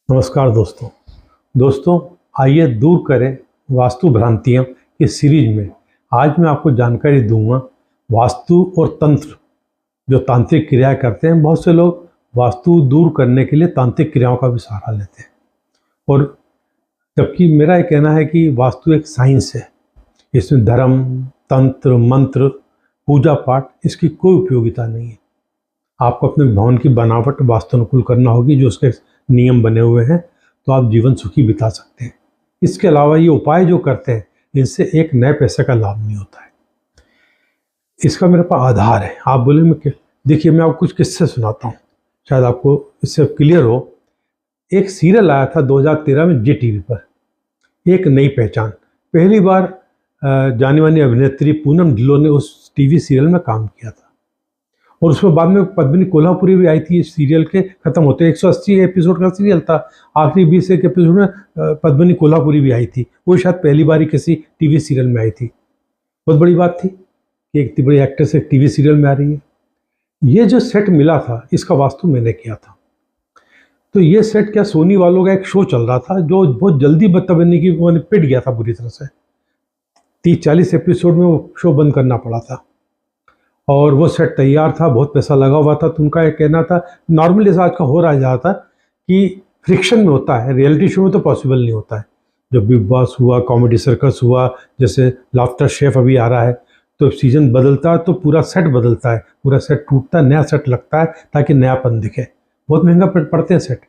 नमस्कार दोस्तों आइए दूर करें वास्तु भ्रांतियों की सीरीज में आज मैं आपको जानकारी दूंगा वास्तु और तंत्र जो तांत्रिक क्रियाएं करते हैं। बहुत से लोग वास्तु दूर करने के लिए तांत्रिक क्रियाओं का भी सहारा लेते हैं, और जबकि मेरा ये कहना है कि वास्तु एक साइंस है। इसमें धर्म, तंत्र, मंत्र, पूजा पाठ इसकी कोई उपयोगिता नहीं है। आपको अपने भवन की बनावट वास्तुनुकूल करना होगी, जो उसके नियम बने हुए हैं, तो आप जीवन सुखी बिता सकते हैं। इसके अलावा ये उपाय जो करते हैं, इनसे एक नए पैसे का लाभ नहीं होता है। इसका मेरे पास आधार है। आप बोले मैं देखिए, मैं आपको कुछ किस्से सुनाता हूँ, शायद आपको इससे क्लियर हो। एक सीरियल आया था 2013 में जी टीवी पर, एक नई पहचान। पहली बार जानी मानी अभिनेत्री पूनम ढिल्लों ने उस टीवी सीरियल में काम किया था, और उसमें बाद में पद्मिनी कोल्हापुरी भी आई थी। इस सीरियल के ख़त्म होते 180 एपिसोड का सीरियल था, आखिरी 20 एक एपिसोड में पद्मिनी कोल्हापुरी भी आई थी। वो शायद पहली बार ही किसी टीवी सीरियल में आई थी। बहुत बड़ी बात थी कि एक बड़ी एक्ट्रेस एक टीवी सीरियल में आ रही है। ये जो सेट मिला था, इसका वास्तु मैंने किया था। तो ये सेट क्या, सोनी वालों का एक शो चल रहा था जो बहुत जल्दी बदतमीजी की मैंने पिट गया था बुरी तरह से। 30-40 एपिसोड में वो शो बंद करना पड़ा था, और वो सेट तैयार था, बहुत पैसा लगा हुआ था। तो उनका एक कहना था, नॉर्मली आज का हो रहा है ज़्यादातर, कि फ्रिक्शन में होता है, रियलिटी शो में तो पॉसिबल नहीं होता है। जो बिग बॉस हुआ, कॉमेडी सर्कस हुआ, जैसे लाफ्टर शेफ अभी आ रहा है, तो सीजन बदलता है तो पूरा सेट बदलता है, पूरा सेट टूटता है, नया सेट लगता है ताकि नयापन दिखे। बहुत महंगा पड़ते हैं सेट।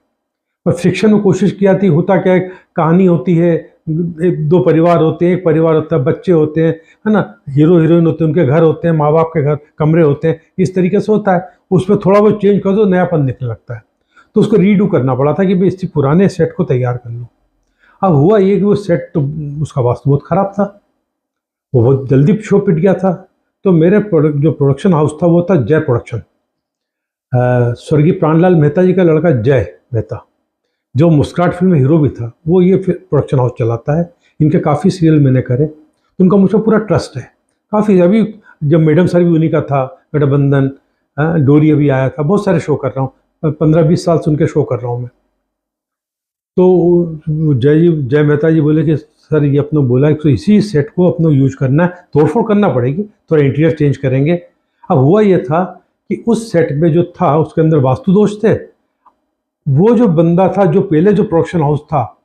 पर फ्रिक्शन में कोशिश की जाती, होता क्या है, कहानी होती है, दो परिवार होते हैं, एक परिवार होता है, बच्चे होते हैं, है ना, हीरो हीरोइन होते हैं, उनके घर होते हैं, माँ बाप के घर, कमरे होते हैं, इस तरीके से होता है। उसमें थोड़ा बहुत चेंज कर दो, नयापन दिखने लगता है। तो उसको रीडू करना पड़ा था कि भाई इसी पुराने सेट को तैयार कर लो। अब हुआ ये कि वो सेट तो उसका वास्तु बहुत ख़राब था, वो बहुत जल्दी शो पिट गया था। तो मेरे जो प्रोडक्शन हाउस था वो था जय प्रोडक्शन। स्वर्गीय प्राणलाल मेहता जी का लड़का जय मेहता, जो मुस्कुराहट फिल्म में हीरो भी था, वो ये प्रोडक्शन हाउस चलाता है। इनके काफ़ी सीरियल मैंने करे, तो उनका मुझे पूरा ट्रस्ट है काफ़ी। अभी जब मैडम सर भी उन्हीं का था, गठबंधन, डोरी अभी आया था, बहुत सारे शो कर रहा हूँ, 15-20 साल से उनके शो कर रहा हूँ मैं। तो जय मेहता जी बोले कि सर ये अपना बोला तो इसी सेट को अपना यूज करना है, तोड़फोड़ करना पड़ेगी, थोड़ा इंटीरियर चेंज करेंगे। अब हुआ ये था कि उस सेट में जो था उसके अंदर वास्तु दोष थे। वो जो बंदा था, जो पहले जो प्रोडक्शन हाउस था,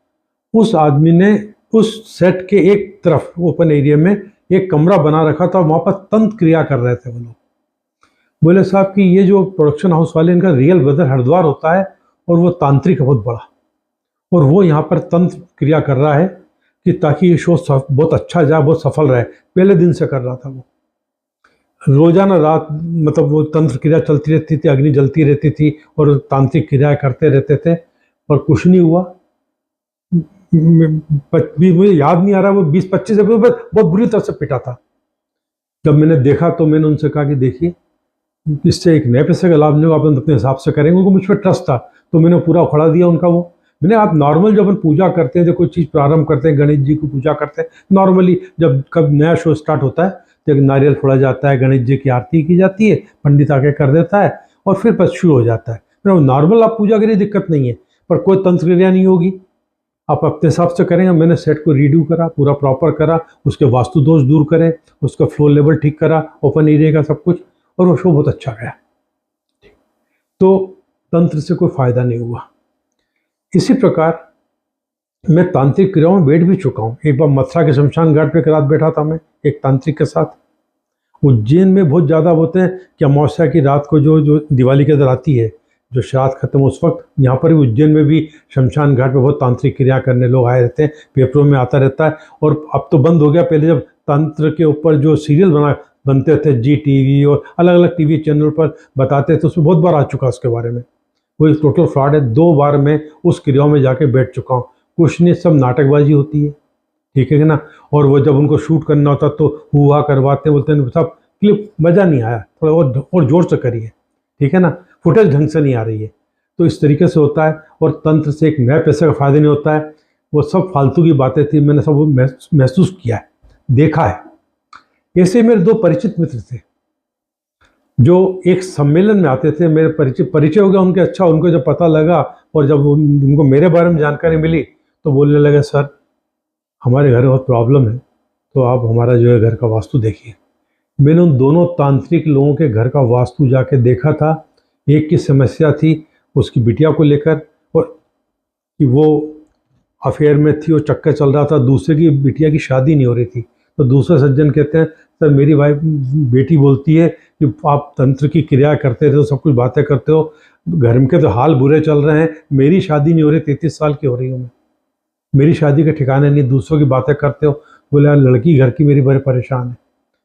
उस आदमी ने उस सेट के एक तरफ ओपन एरिया में एक कमरा बना रखा था, वहाँ पर तंत्र क्रिया कर रहे थे वो लोग। बोले साहब कि ये जो प्रोडक्शन हाउस वाले, इनका रियल ब्रदर हरिद्वार होता है, और वो तांत्रिक है बहुत बड़ा, और वो यहाँ पर तंत्र क्रिया कर रहा है कि ताकि ये शो बहुत अच्छा जाए, बहुत सफल रहे। पहले दिन से कर रहा था वो, रोजाना रात, मतलब वो तंत्र क्रिया चलती रहती थी, अग्नि जलती रहती थी, और तांत्रिक क्रियाएं करते रहते थे, और कुछ नहीं हुआ। मुझे याद नहीं आ रहा, वो 20-25 बहुत बुरी तरह से पिटा था। जब मैंने देखा तो मैंने उनसे कहा कि देखिए, इससे एक नए पैसे का लाभ नहीं होगा, आप अपने हिसाब से करेंगे। उनको मुझ पर ट्रस्ट था, तो मैंने पूरा उखड़ा दिया उनका। वो मैंने, आप नॉर्मल जब अपन पूजा करते हैं, जब कोई चीज़ प्रारंभ करते हैं, गणेश जी की पूजा करते हैं नॉर्मली, जब कब नया शो स्टार्ट होता है तो एक नारियल फोड़ा जाता है, गणेश जी की आरती की जाती है, पंडित आके कर देता है, और फिर बस शुरू हो जाता है। नॉर्मल आप पूजा करिए, दिक्कत नहीं है, पर कोई तंत्र क्रिया नहीं होगी, आप अपने हिसाब से करेंगे। मैंने सेट को रीडू करा, पूरा प्रॉपर करा, उसके वास्तु दोष दूर करे, उसका फ्लोर लेवल ठीक करा, ओपन एरिया का सब कुछ, और वो शो बहुत अच्छा गया। तो तंत्र से कोई फायदा नहीं हुआ। इसी प्रकार मैं तांत्रिक क्रियाओं में बैठ भी चुका हूँ। एक बार मथुरा के शमशान घाट पे एक रात बैठा था मैं एक तांत्रिक के साथ। उज्जैन में बहुत ज़्यादा होते हैं कि अमावस्या की रात को जो दिवाली के अंदर आती है, जो श्राद्ध खत्म, उस वक्त यहाँ पर भी उज्जैन में भी शमशान घाट पे बहुत तांत्रिक क्रिया करने लोग आए रहते हैं, पेपरों में आता रहता है। और अब तो बंद हो गया, पहले जब तंत्र के ऊपर जो सीरियल बनते थे, जी टीवी और अलग अलग टीवी चैनल पर बताते थे, उसमें बहुत बार आ चुका उसके बारे में। वो टोटल फ्रॉड है। 2 बार मैं उस क्रियाओं में जाके बैठ चुका हूँ। कुछ नहीं, सब नाटकबाजी होती है, ठीक है ना। और वो जब उनको शूट करना होता तो हुआ करवाते हैं, बोलते हैं सब क्लिप, मज़ा नहीं आया, थोड़ा और जोर से करिए, ठीक है ना, फुटेज ढंग से नहीं आ रही है। तो इस तरीके से होता है। और तंत्र से एक नए पैसे का फ़ायदा नहीं होता है। वो सब फालतू की बातें थी, मैंने सब महसूस किया है, देखा है। ऐसे मेरे 2 परिचित मित्र थे, जो एक सम्मेलन में आते थे, मेरे परिचय हो गया उनके। अच्छा, उनको जब पता लगा और जब उनको मेरे बारे में जानकारी मिली तो बोलने लगे, सर हमारे घर में बहुत प्रॉब्लम है, तो आप हमारा जो है घर का वास्तु देखिए। मैंने उन दोनों तांत्रिक लोगों के घर का वास्तु जाके देखा था। एक की समस्या थी उसकी बिटिया को लेकर, और कि वो अफेयर में थी और चक्कर चल रहा था। दूसरे की बिटिया की शादी नहीं हो रही थी, तो दूसरे सज्जन कहते हैं, सर मेरी वाइफ बेटी बोलती है कि आप तंत्र की क्रिया करते थे, सब कुछ बातें करते हो, घर के तो हाल बुरे चल रहे हैं, मेरी शादी नहीं हो रही, 33 साल की हो रही हूँ मैं, मेरी शादी के ठिकाने नहीं, दूसरों की बातें करते हो। बोले यार लड़की घर की मेरी बड़े परेशान है।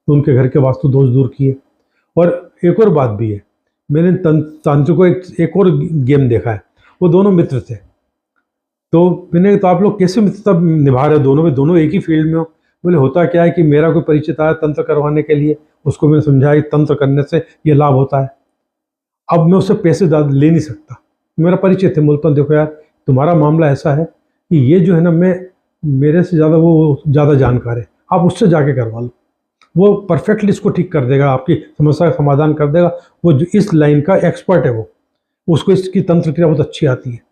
तो उनके घर के वास्तु दोष दूर किए। और एक और बात भी है, मैंने तांत्रिक को एक और गेम देखा है। वो दोनों मित्र थे, तो मैंने, तो आप लोग कैसे मित्रता निभा रहे हो दोनों में, दोनों एक ही फील्ड में हो? बोले होता क्या है कि मेरा कोई परिचित आया तंत्र करवाने के लिए, उसको मैंने समझाया कि तंत्र करने से ये लाभ होता है। अब मैं उससे पैसे ले नहीं सकता, मेरा परिचय थे। बोलता हूँ देखो यार, तुम्हारा मामला ऐसा है कि ये जो है ना, मेरे से ज़्यादा वो ज़्यादा जानकार है, आप उससे जाके करवा लो, वो परफेक्टली इसको ठीक कर देगा, आपकी समस्या का समाधान कर देगा। वो जो इस लाइन का एक्सपर्ट है, वो उसको इसकी तंत्र क्रिया बहुत अच्छी आती है।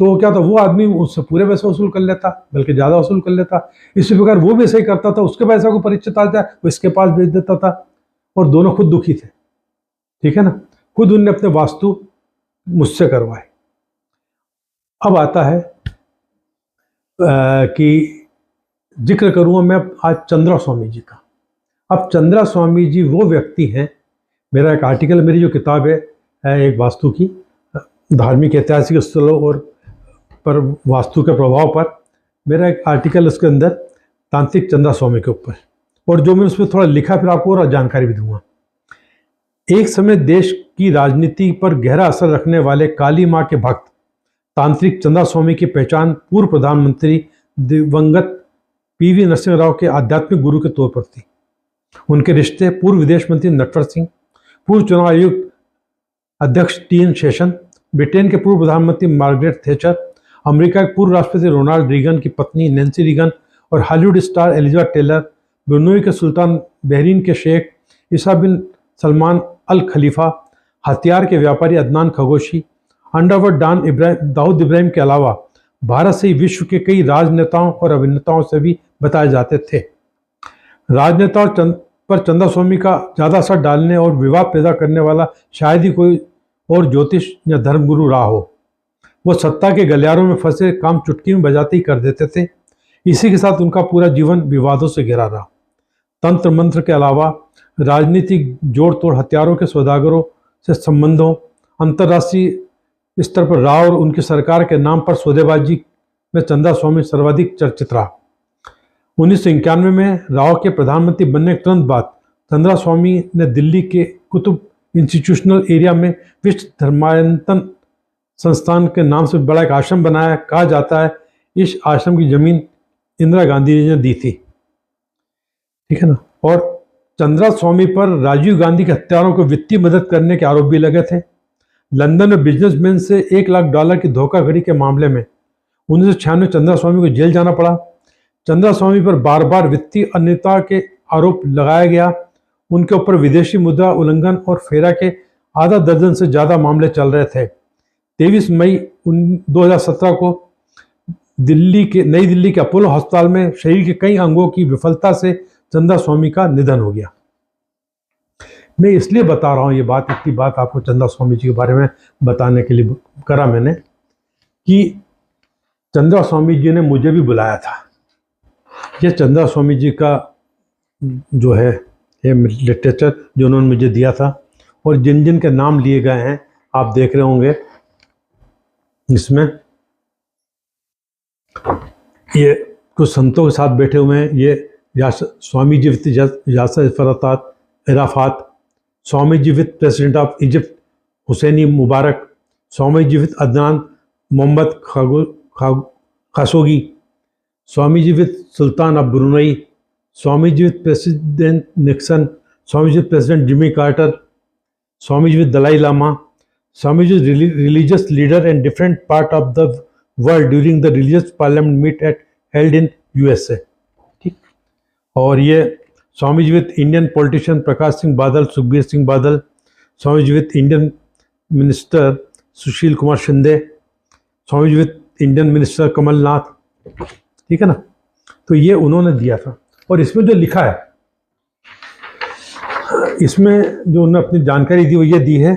तो क्या था, वो आदमी उससे पूरे पैसे वसूल कर लेता, बल्कि ज़्यादा वसूल कर लेता। इसी प्रकार वो भी ऐसा ही करता था, उसके पैसा को परिचित आ जाए वो इसके पास भेज देता था, और दोनों खुद दुखी थे। ठीक है ना, खुद उनने अपने वास्तु मुझसे करवाए। अब आता है कि जिक्र करूँगा मैं आज चंद्रा स्वामी जी का। अब चंद्रा स्वामी जी वो व्यक्ति हैं, मेरा एक आर्टिकल, मेरी जो किताब है एक वास्तु की, धार्मिक ऐतिहासिक स्थलों और पर वास्तु के प्रभाव पर, मेरा एक आर्टिकल उसके अंदर तांत्रिक चंद्रा स्वामी के ऊपर, और जो मैंने उसमें थोड़ा लिखा, फिर आपको और जानकारी भी दूंगा। एक समय देश की राजनीति पर गहरा असर रखने वाले काली माँ के भक्त तांत्रिक चंद्रा स्वामी की पहचान पूर्व प्रधानमंत्री दिवंगत पीवी नरसिंह राव के आध्यात्मिक गुरु के तौर पर थी। उनके रिश्ते पूर्व विदेश मंत्री नटवर सिंह, पूर्व चुनाव आयुक्त अध्यक्ष टी.एन. शेषन, ब्रिटेन के पूर्व प्रधानमंत्री मार्गरेट थैचर, अमेरिका के पूर्व राष्ट्रपति रोनाल्ड रीगन की पत्नी नैन्सी रीगन और Hollywood star Elizabeth Taylor, Brunei के सुल्तान, बहरीन के शेख ईसा बिन सलमान अल खलीफा, हथियार के व्यापारी अदनान खगोशी, अंडरवर्ल्ड डॉन दाऊद इब्राहिम के अलावा भारत से ही विश्व के कई राजनेताओं और अभिनेताओं से भी बताए जाते थे। राजनेताओं पर चंद्रा स्वामी का ज़्यादा असर डालने और विवाद पैदा करने वाला शायद ही कोई और ज्योतिष या धर्मगुरु रहा हो। वो सत्ता के गलियारों में फंसे काम चुटकी में बजाते ही कर देते थे। इसी के साथ उनका पूरा जीवन विवादों से घिरा रहा। तंत्र मंत्र के अलावा राजनीतिक जोड़ तोड़, हथियारों के सौदागरों से संबंधों, अंतर्राष्ट्रीय स्तर पर राव और उनकी सरकार के नाम पर सौदेबाजी में चंद्रा स्वामी सर्वाधिक चर्चित रहा। 1991 में राव के प्रधानमंत्री बनने के तुरंत बाद चंद्रा स्वामी ने दिल्ली के कुतुब इंस्टीट्यूशनल एरिया में विश्व धर्मायतन संस्थान के नाम से बड़ा एक आश्रम बनाया। कहा जाता है इस आश्रम की जमीन इंदिरा गांधी जी ने दी थी। ठीक है ना। और चंद्रा स्वामी पर राजीव गांधी के हत्यारों को वित्तीय मदद करने के आरोप भी लगे थे। लंदन में बिजनेसमैन से $1 लाख की धोखाधड़ी के मामले में 1996 में चंद्रा स्वामी को जेल जाना पड़ा। चंद्रा स्वामी पर बार बार वित्तीय अनियमितता के आरोप लगाया गया। उनके ऊपर विदेशी मुद्रा उल्लंघन और फेरा के आधा दर्जन से ज़्यादा मामले चल रहे थे। 23 मई 2017 को नई दिल्ली के अपोलो अस्पताल में शरीर के कई अंगों की विफलता से चंद्रा स्वामी का निधन हो गया। मैं इसलिए बता रहा हूँ ये बात, इतनी बात आपको चंद्रा स्वामी जी के बारे में बताने के लिए करा मैंने, कि चंद्रा स्वामी जी ने मुझे भी बुलाया था। ये चंद्रा स्वामी जी का जो है ये लिटरेचर जो उन्होंने मुझे दिया था, और जिन जिन के नाम लिए गए हैं आप देख रहे होंगे इसमें, ये कुछ संतों के साथ बैठे हुए हैं। ये Swami ji with Yasser Arafat, Swami ji with president of Egypt Hosni Mubarak, Swami ji with Adnan Mohammed Khashoggi, Swami ji with sultan of Brunei, Swami ji with president Nixon, Swami ji with president Jimmy Carter, Swami ji with Dalai Lama, Swami ji religious leader in different part of the world during the religious parliament meet held in USA। ठीक। और ये Swami ji with Indian politician Prakash Singh Badal, Sukhbir Singh Badal, Swami ji with Indian minister Sushil Kumar Shinde, Swami ji with Indian minister Kamal Nath, ठीक है ना। तो ये उन्होंने दिया था। और इसमें जो लिखा है, इसमें जो उन्होंने अपनी जानकारी दी वो ये दी है,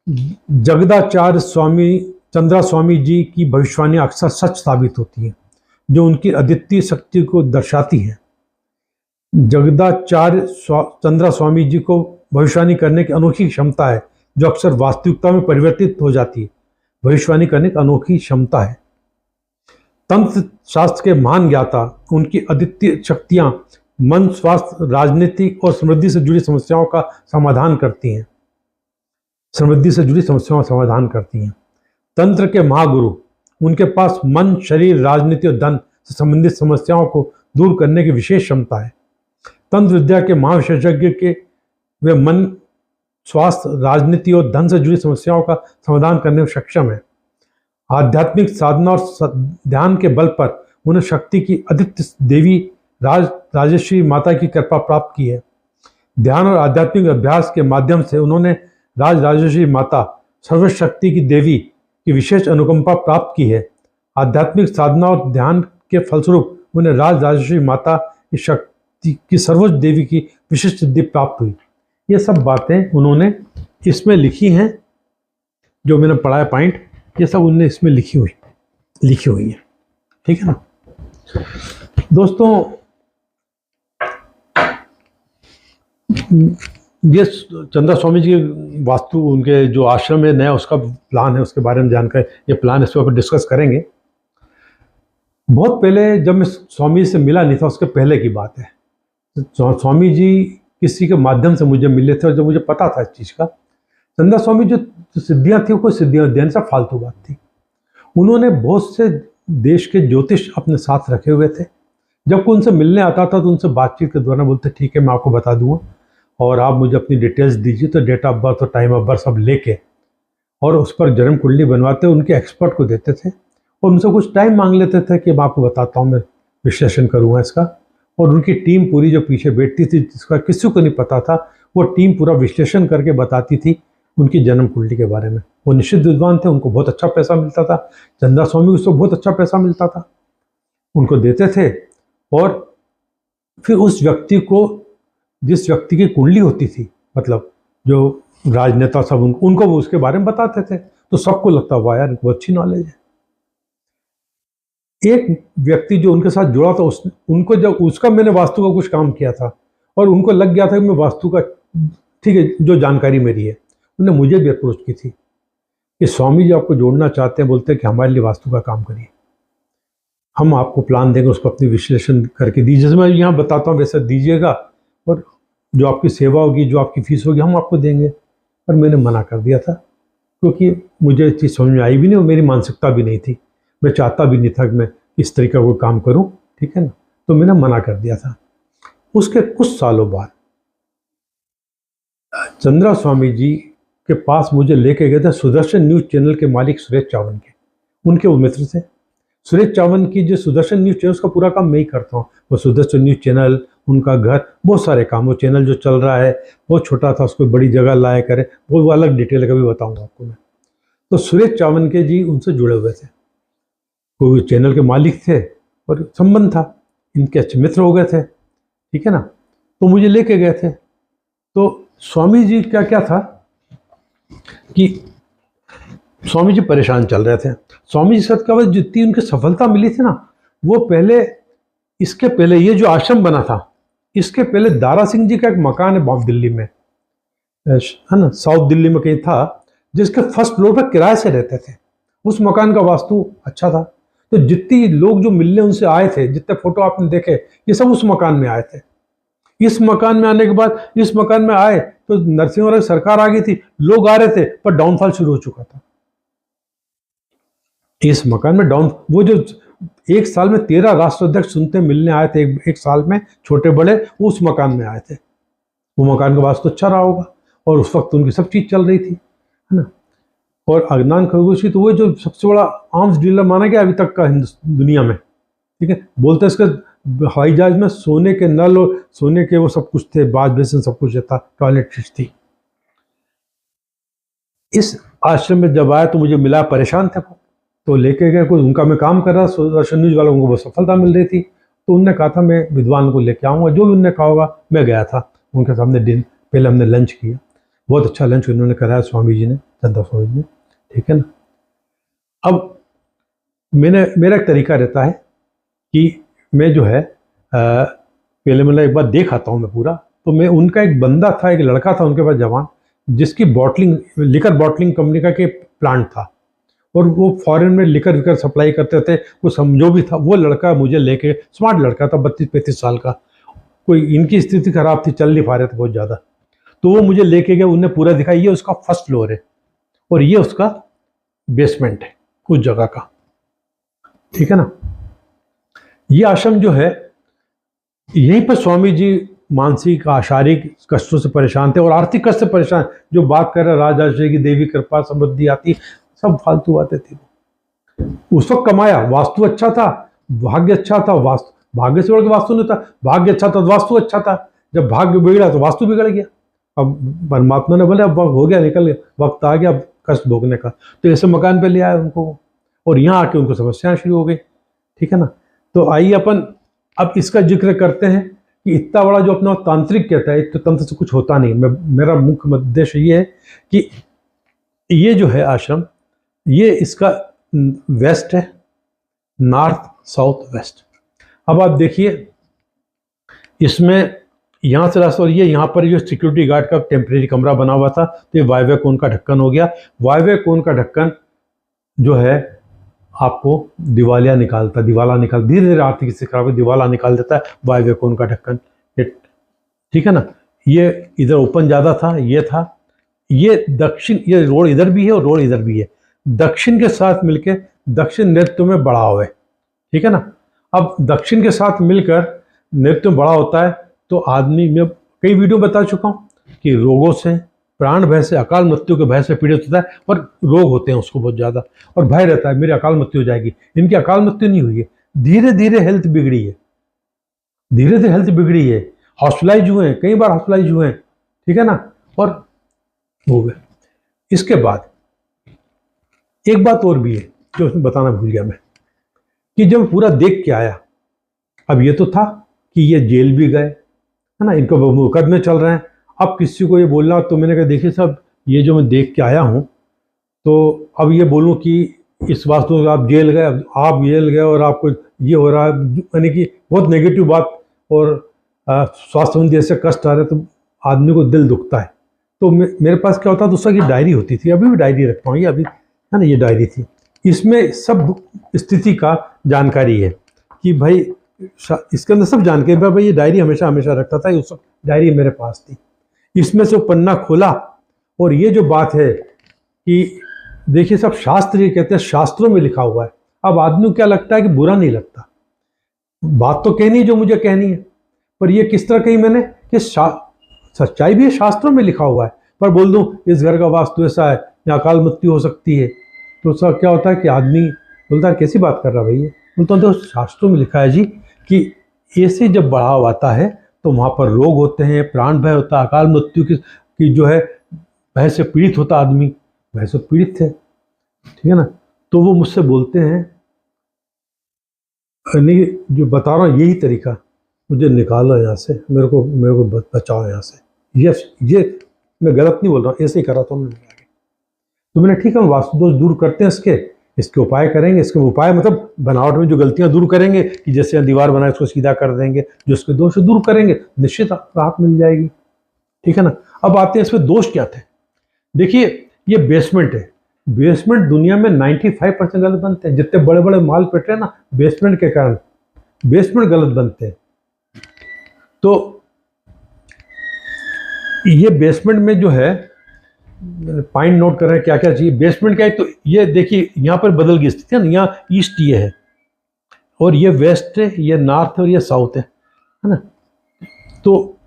जगदाचार्य स्वामी चंद्रा स्वामी जी की भविष्यवाणी अक्सर सच साबित होती है, जो उनकी अद्वितीय शक्ति को दर्शाती है। जगदाचार्य चंद्रा स्वामी जी को भविष्यवाणी करने की अनोखी क्षमता है, जो अक्सर वास्तविकता में परिवर्तित हो जाती है। भविष्यवाणी करने की अनोखी क्षमता है। तंत्र शास्त्र के महान ज्ञाता, उनकी अद्वितीय शक्तियां मन, स्वास्थ्य, राजनीतिक और समृद्धि से जुड़ी समस्याओं का समाधान करती हैं। समृद्धि से जुड़ी समस्याओं का समाधान करती हैं। तंत्र के महागुरु, उनके पास मन, शरीर, राजनीति और धन से संबंधित समस्याओं को दूर करने की विशेष क्षमता है। तंत्र विद्या के महाविशेषज्ञ के वे मन, स्वास्थ्य, राजनीति और धन से जुड़ी समस्याओं का समाधान करने में सक्षम है। आध्यात्मिक साधना और ध्यान के बल पर उन्हें शक्ति की अद्वितीय देवी राजश्री माता की कृपा प्राप्त की है। ध्यान और आध्यात्मिक अभ्यास के माध्यम से उन्होंने राजश्री माता सर्वशक्ति की देवी की विशेष अनुकंपा प्राप्त की है। आध्यात्मिक साधना और ध्यान के फलस्वरूप उन्हें राजश्री माता की शक्ति की सर्वोच्च देवी की विशिष्ट सिद्धि प्राप्त हुई। ये सब बातें उन्होंने इसमें लिखी हैं, जो मैंने पढ़ा है पॉइंट, ये सब उन्होंने इसमें लिखी हुई है, ठीक है ना दोस्तों। ये चंद्रा स्वामी जी के वास्तु, उनके जो आश्रम है नया, उसका प्लान है, उसके बारे में जानकर ये प्लान इस पर डिस्कस करेंगे। बहुत पहले जब मैं स्वामी से मिला नहीं था, उसके पहले की बात है। स्वामी जी किसी के माध्यम से मुझे मिले थे, और जब मुझे पता था इस चीज़ का, चंद्रा स्वामी जो सिद्धियाँ थी, कोई सिद्धियाँ देने से फालतू बात थी। उन्होंने बहुत से देश के ज्योतिष अपने साथ रखे हुए थे। जब कोई उनसे मिलने आता था तो उनसे बातचीत के दौरान बोलते, ठीक है मैं आपको बता दूंगा और आप मुझे अपनी डिटेल्स दीजिए। तो डेट ऑफ बर्थ और टाइम ऑफ बर्थ सब लेके और उस पर जन्म कुंडली बनवाते, उनके एक्सपर्ट को देते थे और उनसे कुछ टाइम मांग लेते थे कि मैं आपको बताता हूँ, मैं विश्लेषण करूँगा इसका। और उनकी टीम पूरी जो पीछे बैठती थी, जिसका किसी को नहीं पता था, वो टीम पूरा विश्लेषण करके बताती थी उनकी जन्म कुंडली के बारे में। वो निश्चित विद्वान थे, उनको बहुत अच्छा पैसा मिलता था। चंद्रा स्वामी को बहुत अच्छा पैसा मिलता था, उनको देते थे। और फिर उस व्यक्ति को, जिस व्यक्ति की कुंडली होती थी, मतलब जो राजनेता सब, उनको वो उसके बारे में बताते थे, तो सबको लगता हुआ यार इनको अच्छी नॉलेज है। एक व्यक्ति जो उनके साथ जुड़ा था, उनको जब उसका मैंने वास्तु का कुछ काम किया था और उनको लग गया था कि मैं वास्तु का, ठीक है, जो जानकारी मेरी है, उन्होंने मुझे भी अप्रोच की थी कि स्वामी जी आपको जोड़ना चाहते हैं, बोलते हैं कि हमारे लिए वास्तु का काम करिए, हम आपको प्लान देंगे, उसको अपनी विश्लेषण करके दीजिए, जैसे मैं यहाँ बताता हूँ वैसे दीजिएगा, और जो आपकी सेवा होगी, जो आपकी फीस होगी, हम आपको देंगे। पर मैंने मना कर दिया था, क्योंकि मुझे चीज़ समझ में आई भी नहीं और मेरी मानसिकता भी नहीं थी, मैं चाहता भी नहीं था कि मैं इस तरीके का कोई काम करूं, ठीक है ना। तो मैंने मना कर दिया था। उसके कुछ सालों बाद चंद्रा स्वामी जी के पास मुझे लेके गए थे सुदर्शन न्यूज़ चैनल के मालिक सुरेश चावन के, उनके वो मित्र थे। सुरेश चावन की जो सुदर्शन न्यूज़ चैनल, उसका पूरा काम मैं ही करता हूँ। वो सुदर्शन न्यूज़ चैनल, उनका घर, बहुत सारे काम, वो चैनल जो चल रहा है बहुत छोटा था, उसको बड़ी जगह लाया करे, वो अलग डिटेल कभी बताऊँगा आपको मैं। तो सुरेश चावन के जी उनसे जुड़े हुए थे, वो चैनल के मालिक थे और संबंध था, इनके अच्छे मित्र हो गए थे, ठीक है ना। तो मुझे लेके गए थे। तो स्वामी जी क्या क्या था कि स्वामी जी परेशान चल रहे थे। स्वामी जी साथ का जितनी उनकी सफलता मिली थी ना, वो पहले, इसके पहले ये जो आश्रम बना था, इसके पहले दारा सिंह जी का एक मकान है बहुत दिल्ली में, है ना, साउथ दिल्ली में कहीं था, जिसके फर्स्ट फ्लोर पर किराए से रहते थे। उस मकान का वास्तु अच्छा था। तो जितनी लोग जो मिलने उनसे आए थे, जितने फोटो आपने देखे, ये सब उस मकान में आए थे। इस मकान में आने के बाद, इस मकान में आए तो नरसिंह सरकार आ गई थी, लोग आ रहे थे, पर डाउनफॉल शुरू हो चुका था। इस मकान में वो जो एक साल में 13 राष्ट्राध्यक्ष सुनते मिलने आए थे, एक साल में, छोटे बड़े, वो उस मकान में आए थे। वो मकान का वास्तु अच्छा रहा होगा और उस वक्त उनकी सब चीज चल रही थी, है ना। और अदनान खरगोशी तो वो जो सबसे बड़ा आर्म्स डीलर माना गया अभी तक का दुनिया में, ठीक है। बोलते हैं इसके हवाई जहाज में सोने के नल और सोने के वो सब कुछ थे, बाज बेसिन सब कुछ था, टॉयलेट थी। इस आश्रम में जब आया तो मुझे मिला, परेशान थे वो, तो लेके गए, कोई उनका मैं काम कर रहा, सुदर्शन न्यूज वालों को बहुत सफलता मिल रही थी, तो उनने कहा था मैं विद्वान को लेके आऊँगा, जो भी उनने कहा होगा। मैं गया था उनके सामने, दिन पहले हमने लंच किया, बहुत अच्छा लंच उन्होंने कराया स्वामी जी ने, चंदा स्वामी जी ने, ठीक है ना। अब मेरा एक तरीका रहता है कि मैं जो है पहले मतलब एक बार देख आता हूँ मैं पूरा। तो मैं, उनका एक बंदा था, एक लड़का था उनके पास जवान, जिसकी बॉटलिंग, लिकर बॉटलिंग कंपनी का के प्लांट था, और वो फॉरेन में लिकर विकर सप्लाई करते थे, वो समझो भी था। वो लड़का मुझे लेके, स्मार्ट लड़का था, 32-35 साल का, कोई इनकी स्थिति खराब थी, चल नहीं पा रहे थे बहुत ज़्यादा, तो वो मुझे लेके गए, उन्हें पूरा दिखाया, ये उसका फर्स्ट फ्लोर है और ये उसका बेसमेंट है उस जगह का, ठीक है ना। ये आश्रम जो है, यहीं पर स्वामी जी मानसिक शारीरिक कष्टों से परेशान थे और आर्थिक कष्ट से परेशान। जो बात कर रहे राजराजेश्वरी की देवी कृपा समृद्धि आती, सब फालतू बातें थी। उस वक्त कमाया, वास्तु अच्छा था, भाग्य अच्छा था, वास्तु भाग्य से बढ़ के वास्तु नहीं था, भाग्य अच्छा था तो वास्तु अच्छा था, जब भाग्य बिगड़ा तो वास्तु बिगड़ गया। अब परमात्मा ने बोले अब हो गया, निकल गया, वक्त आ गया अब कष्ट भोगने का, तो ऐसे मकान पे ले आए उनको, और यहाँ आके उनको समस्याएं शुरू हो गई, ठीक है ना। तो आइए अपन अब इसका जिक्र करते हैं कि इतना बड़ा जो अपना तांत्रिक कहता है, तो तंत्र से कुछ होता नहीं। मेरा मुख्य उद्देश्य ये है कि ये जो है आश्रम, ये इसका वेस्ट है, नॉर्थ साउथ वेस्ट। अब आप देखिए इसमें यहाँ से रास्ता, और ये यहाँ पर जो सिक्योरिटी गार्ड का टेम्परेरी कमरा बना हुआ था, तो ये वायव्य कोण का ढक्कन हो गया। वायव्य कोण का ढक्कन जो है आपको दिवालिया निकालता, धीरे धीरे आर्थिक स्थिति खराब, दिवाला निकाल देता है वायव्य कोण का ढक्कन, ठीक है ना। ये इधर ओपन ज़्यादा था, ये था, ये दक्षिण, ये रोड इधर भी है और रोड इधर भी है, दक्षिण के साथ मिलके दक्षिण नृत्य में बढ़ाव है, ठीक है ना। अब दक्षिण के साथ मिलकर नृत्य बड़ा होता है, तो आदमी, मैं कई वीडियो बता चुका हूँ कि रोगों से, प्राण भय से, अकाल मृत्यु के भय से पीड़ित होता है, और रोग होते हैं उसको बहुत ज़्यादा, और भय रहता है मेरी अकाल मृत्यु हो जाएगी। इनकी अकाल मृत्यु नहीं हुई है, धीरे धीरे हेल्थ बिगड़ी है, धीरे धीरे हेल्थ बिगड़ी है, हॉस्पिटलाइज हुए हैं, कई बार हॉस्पिटलाइज हुए हैं, ठीक है ना, और हो गए। इसके बाद एक बात और भी है जो उसमें बताना भूल गया मैं, कि जब पूरा देख के आया, अब ये तो था कि ये जेल भी गए, है ना, इनको मुकदमे चल रहे हैं। अब किसी को ये बोलना, तो मैंने कहा देखिए साहब, ये जो मैं देख के आया हूँ, तो अब ये बोलूँ कि इस वास्तु आप जेल गए, आप जेल गए और आपको ये हो रहा है, यानी कि बहुत नेगेटिव बात, और स्वास्थ्य संबंधी ऐसे कष्ट आ रहे, तो आदमी को दिल दुखता है। तो मेरे पास क्या होता था, दूसरा की डायरी होती थी, अभी भी डायरी रखता हूँ, ये अभी, है ना, ये डायरी थी, इसमें सब स्थिति का जानकारी है कि भाई, इसके अंदर सब जानकारी, भाई ये डायरी हमेशा हमेशा रखता था, उस डायरी मेरे पास थी। इसमें से पन्ना खोला, और ये जो बात है कि देखिए सब शास्त्र ये कहते हैं, शास्त्रों में लिखा हुआ है। अब आदमी को क्या लगता है कि बुरा नहीं लगता, बात तो कहनी जो मुझे कहनी है, पर ये किस तरह कही मैंने कि सच्चाई भी है, शास्त्रों में लिखा हुआ है, पर बोल दूं इस घर का वास्तु ऐसा है, या अकाल मृत्यु हो सकती है, तो उसका क्या होता है कि आदमी बोलता है कैसी बात कर रहा भाई, ये बोलता हूँ तो शास्त्रों में लिखा है जी कि ऐसे जब बढ़ाव आता है तो वहाँ पर रोग होते हैं, प्राण भय होता है, अकाल मृत्यु की जो है भय से पीड़ित होता आदमी, भय से पीड़ित थे, ठीक है ना। तो वो मुझसे बोलते हैं, नहीं जो बता रहा हूँ यही तरीका, मुझे निकालो यहाँ से, मेरे को बचाओ यहाँ से, ये मैं गलत नहीं बोल रहा हूँ, ऐसे ही करा था उन्होंने। तो मैंने ठीक है, वास्तु दोष दूर करते हैं, इसके उपाय करेंगे, इसके उपाय मतलब बनावट में जो गलतियां दूर करेंगे, कि जैसे दीवार बनाए उसको सीधा कर देंगे, जो इसके दोष दूर करेंगे, निश्चित राहत मिल जाएगी, ठीक है ना। अब आते हैं इसमें दोष क्या थे। देखिए ये बेसमेंट है, बेसमेंट दुनिया में 95% गलत बनते हैं, जितने बड़े बड़े माल पेट रहे हैं ना, बेसमेंट के कारण बेसमेंट गलत बनते हैं। तो ये बेसमेंट में जो है, पॉइंट नोट कर रहे हैं क्या क्या चाहिए बेसमेंट क्या है। तो ये देखिए यहाँ पर बदल गई स्थिति है ना, यहाँ ईस्ट ये है, और ये वेस्ट है, ये नॉर्थ है, और ये साउथ है ना। तो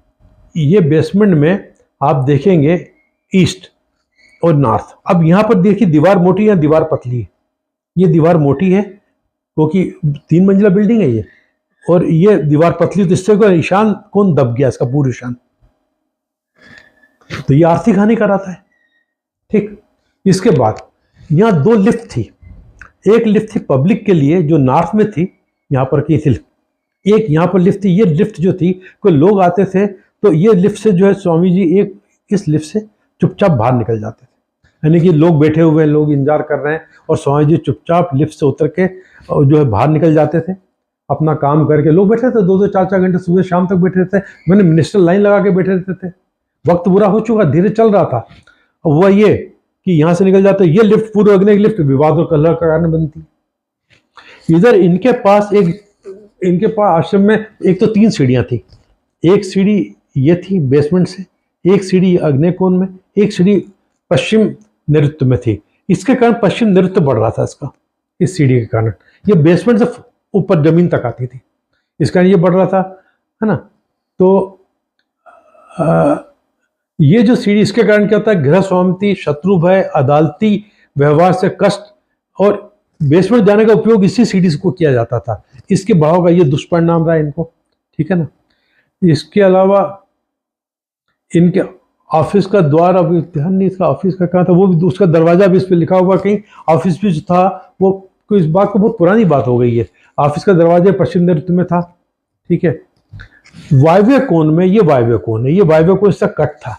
ये बेसमेंट में आप देखेंगे ईस्ट और नॉर्थ। अब यहाँ पर देखिए दीवार मोटी है, दीवार पतली है। ये दीवार मोटी है क्योंकि 3 मंजिला बिल्डिंग है ये, और ये दीवार पतली, तो इससे ईशान कौन दब गया, इसका पूर्व ईशान, तो ये आर्थिक हानि कराता है, ठीक। इसके बाद यहाँ 2 लिफ्ट थी। एक लिफ्ट थी पब्लिक के लिए जो नॉर्थ में थी, यहाँ पर की थी। एक यहाँ पर लिफ्ट थी। ये लिफ्ट जो थी, कोई लोग आते थे तो ये लिफ्ट से जो है स्वामी जी एक इस लिफ्ट से चुपचाप बाहर निकल जाते थे। यानी कि लोग बैठे हुए हैं, लोग इंतजार कर रहे हैं और स्वामी जी चुपचाप लिफ्ट से उतर के जो है बाहर निकल जाते थे अपना काम करके। लोग बैठे थे 2-2 4-4 घंटे सुबह शाम तक बैठे थे। मैंने मिनिस्टर लाइन लगा के बैठे रहते थे। वक्त बुरा हो चुका, धीरे चल रहा था। वह ये कि यहाँ से निकल जाते। ये लिफ्ट पूर्व अग्नि लिफ्ट विवाद और कलह का कारण बनती। इधर इनके पास आश्रम में एक तो 3 सीढ़ियाँ थी। एक सीढ़ी ये थी बेसमेंट से, एक सीढ़ी अग्निकोण में, एक सीढ़ी पश्चिम नैऋत्य में थी। इसके कारण पश्चिम नैऋत्य बढ़ रहा था इसका, इस सीढ़ी के कारण। ये बेसमेंट से ऊपर जमीन तक आती थी, इस कारण ये बढ़ रहा था, है ना। तो ये जो सीढ़ी, इसके कारण क्या होता है, गृह स्वामित्व, शत्रु भय, अदालती व्यवहार से कष्ट और बेसमेंट जाने का उपयोग इसी सीढ़ी को किया जाता था। इसके बढ़ाव का ये दुष्परिणाम रहा इनको, ठीक है ना। इसके अलावा इनके ऑफिस का द्वार, अभी ध्यान नहीं इसका ऑफिस का कहाँ था, वो भी उसका दरवाजा भी इस पर लिखा हुआ कहीं। ऑफिस भी जो था वो कोई, इस बात को बहुत पुरानी बात हो गई है। ऑफिस का दरवाजा पश्चिम नैऋत्य में था, ठीक है। वायव्य कोण में, ये वायव्य कोण है, ये वायव्य कोण इसका कट था।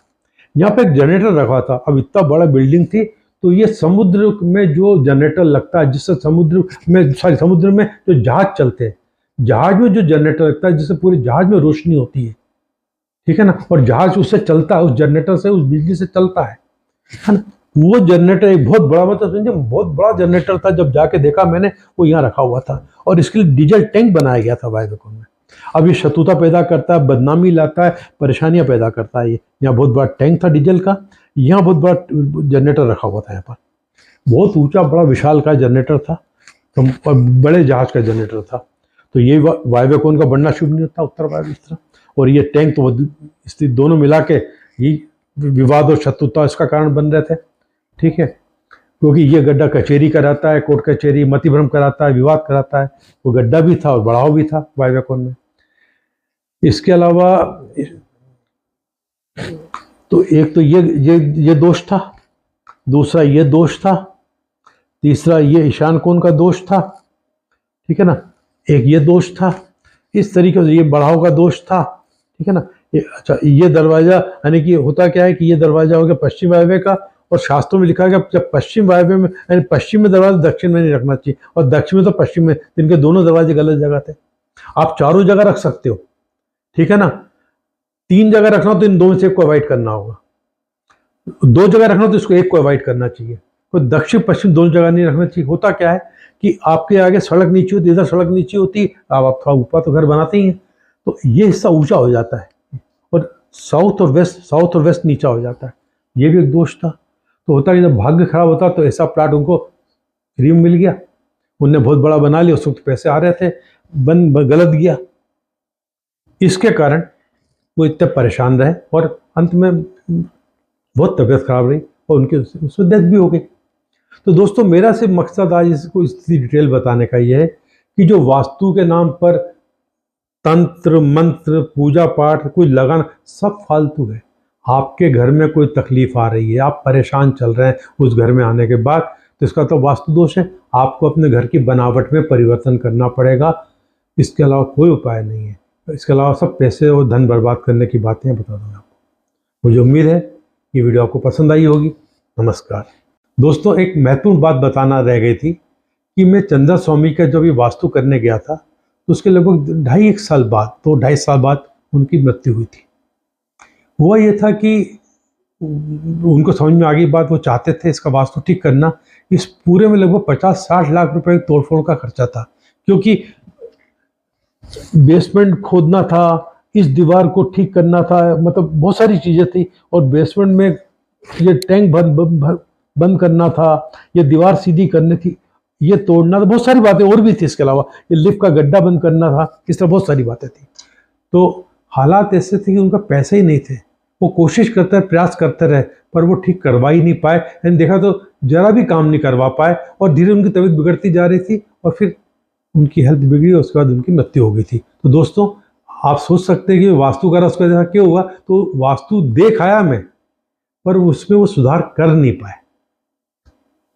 यहाँ पे एक जनरेटर रखा था। अब इतना बड़ा बिल्डिंग थी तो ये समुद्र में जो जनरेटर लगता है, जिससे समुद्र में जो जहाज चलते हैं, जहाज में जो जनरेटर लगता है जिससे पूरे जहाज में रोशनी होती है, ठीक है ना। और जहाज उससे चलता है, उस जनरेटर से, उस बिजली से चलता है ना। वो जनरेटर एक बहुत बड़ा, मतलब समझे बहुत बड़ा जनरेटर था। जब जाके देखा मैंने, वो यहाँ रखा हुआ था और इसके लिए डीजल टैंक बनाया गया था वायव्य कोण में। अब ये शत्रुता पैदा करता है, बदनामी लाता है, परेशानियां पैदा करता है। ये यहाँ बहुत बड़ा टैंक था डीजल का, यहाँ बहुत बड़ा जनरेटर रखा हुआ था। यहाँ पर बहुत ऊंचा बड़ा विशाल का जनरेटर था, तो बड़े जहाज का जनरेटर था। तो ये वायव्य कोण का बढ़ना शुभ नहीं होता, उत्तर वायव्य इस तरह। और ये टैंक तो स्थिति दोनों मिला के ये विवाद और शत्रुता इसका कारण बन रहे थे, ठीक है। क्योंकि ये गड्ढा कचहरी कराता है, कोर्ट कचहरी, मतिभ्रम कराता है, विवाद कराता है। वो गड्ढा भी था और बढ़ाव भी था वायव्य कोण में। इसके अलावा तो एक तो ये दोष था, दूसरा ये दोष था, तीसरा ये ईशान कोण का दोष था, ठीक है ना। एक ये दोष था, इस तरीके से ये बढ़ाव का दोष था, ठीक है ना। अच्छा, ये दरवाजा, यानी कि होता क्या है कि ये दरवाजा हो गया पश्चिम वायव्य का, और शास्त्रों में लिखा गया जब पश्चिम वायव्य में, यानी पश्चिम में दरवाजा दक्षिण में नहीं रखना चाहिए, और दक्षिण में तो पश्चिम में, इनके दोनों दरवाजे गलत जगह थे। आप चारों जगह रख सकते हो, ठीक है ना। 3 जगह रखना तो इन दो में से एक को अवॉइड करना होगा। 2 जगह रखना तो इसको एक को अवॉइड करना चाहिए। कोई दक्षिण पश्चिम दोनों जगह नहीं रखना चाहिए। होता क्या है कि आपके आगे सड़क नीचे होती है, इधर सड़क नीचे होती है, आप थोड़ा ऊपर तो घर बनाते ही हैं, तो ये हिस्सा ऊंचा हो जाता है, और साउथ और वेस्ट नीचा हो जाता है। ये भी एक दोष था। तो होता है कि जब भाग्य खराब होता तो ऐसा प्लाट उनको फ्री में मिल गया, उनने बहुत बड़ा बना लिया, उस वक्त पैसे आ रहे थे, गलत गया। इसके कारण वो इतने परेशान रहे और अंत में बहुत तबीयत खराब रही और उनकी उसमें डेथ भी हो गई। तो दोस्तों, मेरा सिर्फ मकसद आज इसको इतनी डिटेल बताने का ये है कि जो वास्तु के नाम पर तंत्र मंत्र पूजा पाठ कोई लगाना सब फालतू है। आपके घर में कोई तकलीफ आ रही है, आप परेशान चल रहे हैं उस घर में आने के बाद, तो इसका तो वास्तु दोष है। आपको अपने घर की बनावट में परिवर्तन करना पड़ेगा, इसके अलावा कोई उपाय नहीं है। इसके अलावा सब पैसे और धन बर्बाद करने की बातें बता दूंगा आपको। मुझे उम्मीद है ये वीडियो आपको पसंद आई होगी। नमस्कार दोस्तों, एक महत्वपूर्ण बात बताना रह गई थी कि मैं चंद्र स्वामी का जब ये वास्तु करने गया था तो उसके लगभग 2.5 साल बाद, 2-2.5 साल बाद उनकी मृत्यु हुई थी। हुआ ये था कि उनको समझ में आ गई बात, वो चाहते थे इसका वास्तु ठीक करना। इस पूरे में लगभग 50-60 लाख रुपए तोड़फोड़ का खर्चा था, क्योंकि बेसमेंट खोदना था, इस दीवार को ठीक करना था, मतलब बहुत सारी चीज़ें थी। और बेसमेंट में ये टैंक बंद करना था, ये दीवार सीधी करनी थी, ये तोड़ना था, बहुत सारी बातें और भी थी। इसके अलावा ये लिफ्ट का गड्ढा बंद करना था, इस तरह बहुत सारी बातें थी। तो हालात ऐसे थे कि उनका पैसे ही नहीं थे। वो कोशिश करते रहे, प्रयास करते रहे, पर वो ठीक करवा ही नहीं पाए। यानी देखा तो जरा भी काम नहीं करवा पाए, और धीरे उनकी तबीयत बिगड़ती जा रही थी और फिर उनकी हेल्थ बिगड़ी और उसके बाद उनकी मृत्यु हो गई थी। तो दोस्तों, आप सोच सकते हैं कि वास्तु करा, उसका ऐसा क्यों हुआ। तो वास्तु देख आया मैं, पर उसमें वो सुधार कर नहीं पाए।